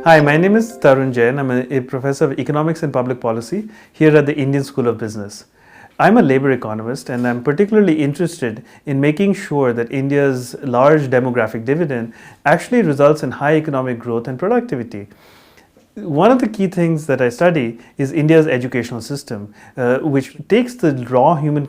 Hi, my name is Tarun Jain. I'm a professor of economics and public policy here at the Indian School of Business. I'm a labor economist and I'm particularly interested in making sure that India's large demographic dividend actually results in high economic growth and productivity. One of the key things that I study is India's educational system, which takes the raw human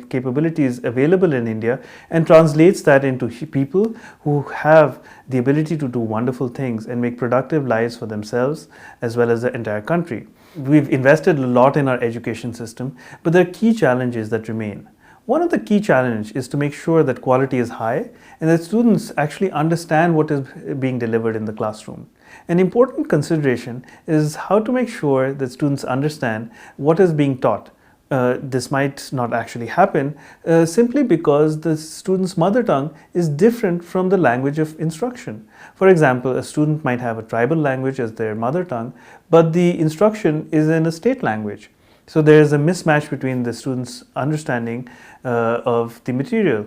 capabilities available in India and translates that into people who have the ability to do wonderful things and make productive lives for themselves as well as the entire country. We've invested a lot in our education system, but there are key challenges that remain. One of the key challenges is to make sure that quality is high and that students actually understand what is being delivered in the classroom. An important consideration is how to make sure that students understand what is being taught. This might not actually happen simply because the student's mother tongue is different from the language of instruction. For example, a student might have a tribal language as their mother tongue, but the instruction is in a state language. So there is a mismatch between the student's understanding of the material,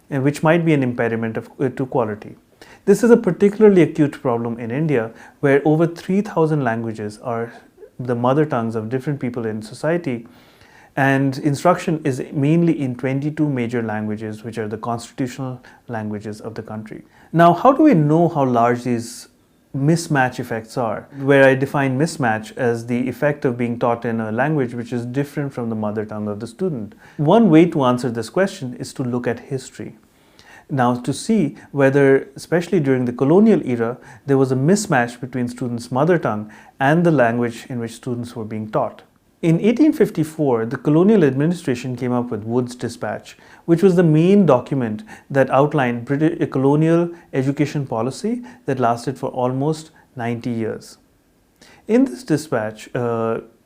which might be an impediment to quality. This is a particularly acute problem in India, where over 3,000 languages are the mother tongues of different people in society, and instruction is mainly in 22 major languages, which are the constitutional languages of the country. Now, how do we know how large these mismatch effects are? Where I define mismatch as the effect of being taught in a language which is different from the mother tongue of the student. One way to answer this question is to look at history. Now, to see whether, especially during the colonial era, there was a mismatch between students' mother tongue and the language in which students were being taught. In 1854, the colonial administration came up with Wood's Dispatch, which was the main document that outlined British colonial education policy that lasted for almost 90 years. In this dispatch,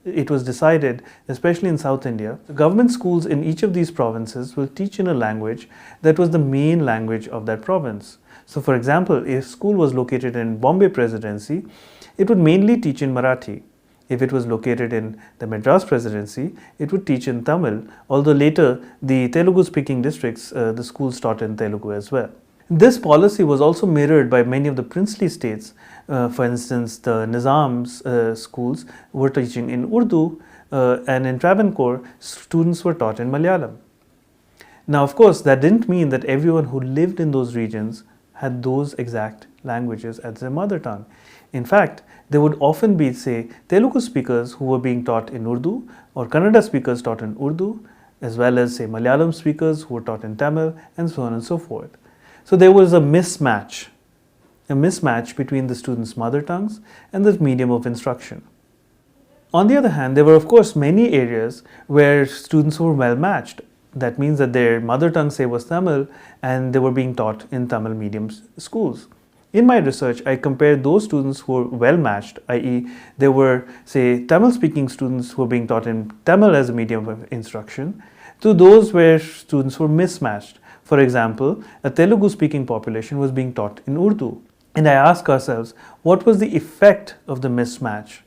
it was decided, especially in South India, government schools in each of these provinces will teach in a language that was the main language of that province. So, for example, if school was located in Bombay Presidency, it would mainly teach in Marathi. If it was located in the Madras Presidency, it would teach in Tamil, although later the Telugu-speaking districts, the schools taught in Telugu as well. This policy was also mirrored by many of the princely states. For instance, the Nizam's schools were teaching in Urdu, and in Travancore, students were taught in Malayalam. Now, of course, that didn't mean that everyone who lived in those regions had those exact languages as their mother tongue. In fact, there would often be, say, Telugu speakers who were being taught in Urdu, or Kannada speakers taught in Urdu, as well as, say, Malayalam speakers who were taught in Tamil, and so on and so forth. So there was a mismatch between the students' mother tongues and the medium of instruction. On the other hand, there were, of course, many areas where students were well matched. That means that their mother tongue, say, was Tamil, and they were being taught in Tamil medium schools. In my research, I compared those students who were well matched, i.e. there were, say, Tamil-speaking students who were being taught in Tamil as a medium of instruction, to those where students were mismatched. For example, a Telugu-speaking population was being taught in Urdu. And I asked ourselves, what was the effect of the mismatch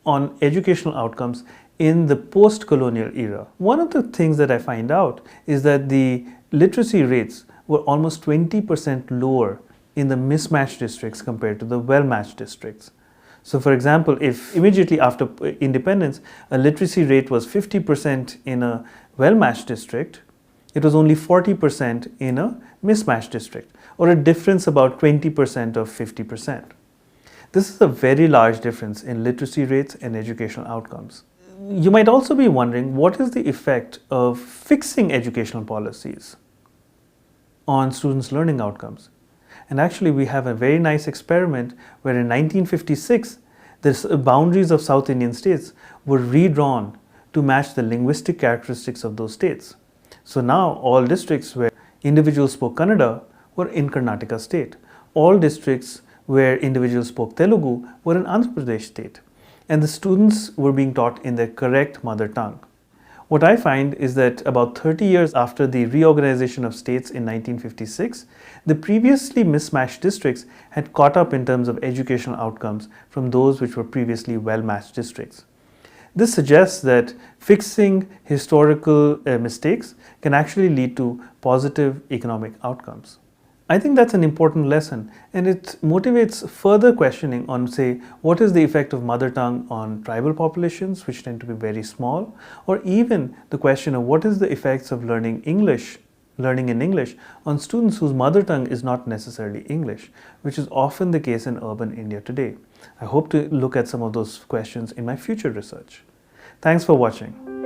on educational outcomes in the post-colonial era? One of the things that I find out is that the literacy rates were almost 20% lower in the mismatched districts compared to the well-matched districts. So, for example, if immediately after independence, a literacy rate was 50% in a well-matched district, it was only 40% in a mismatched district, or a difference about 20% of 50%. This is a very large difference in literacy rates and educational outcomes. You might also be wondering, what is the effect of fixing educational policies on students' learning outcomes? And actually, we have a very nice experiment where in 1956, the boundaries of South Indian states were redrawn to match the linguistic characteristics of those states. So now all districts where individuals spoke Kannada were in Karnataka state. All districts where individuals spoke Telugu were in Andhra Pradesh state. And the students were being taught in their correct mother tongue. What I find is that about 30 years after the reorganization of states in 1956, the previously mismatched districts had caught up in terms of educational outcomes from those which were previously well-matched districts. This suggests that fixing historical mistakes can actually lead to positive economic outcomes. I think that's an important lesson, and it motivates further questioning on, say, what is the effect of mother tongue on tribal populations, which tend to be very small, or even the question of what is the effects of learning in English on students whose mother tongue is not necessarily English, which is often the case in urban India today. I hope to look at some of those questions in my future research. Thanks for watching.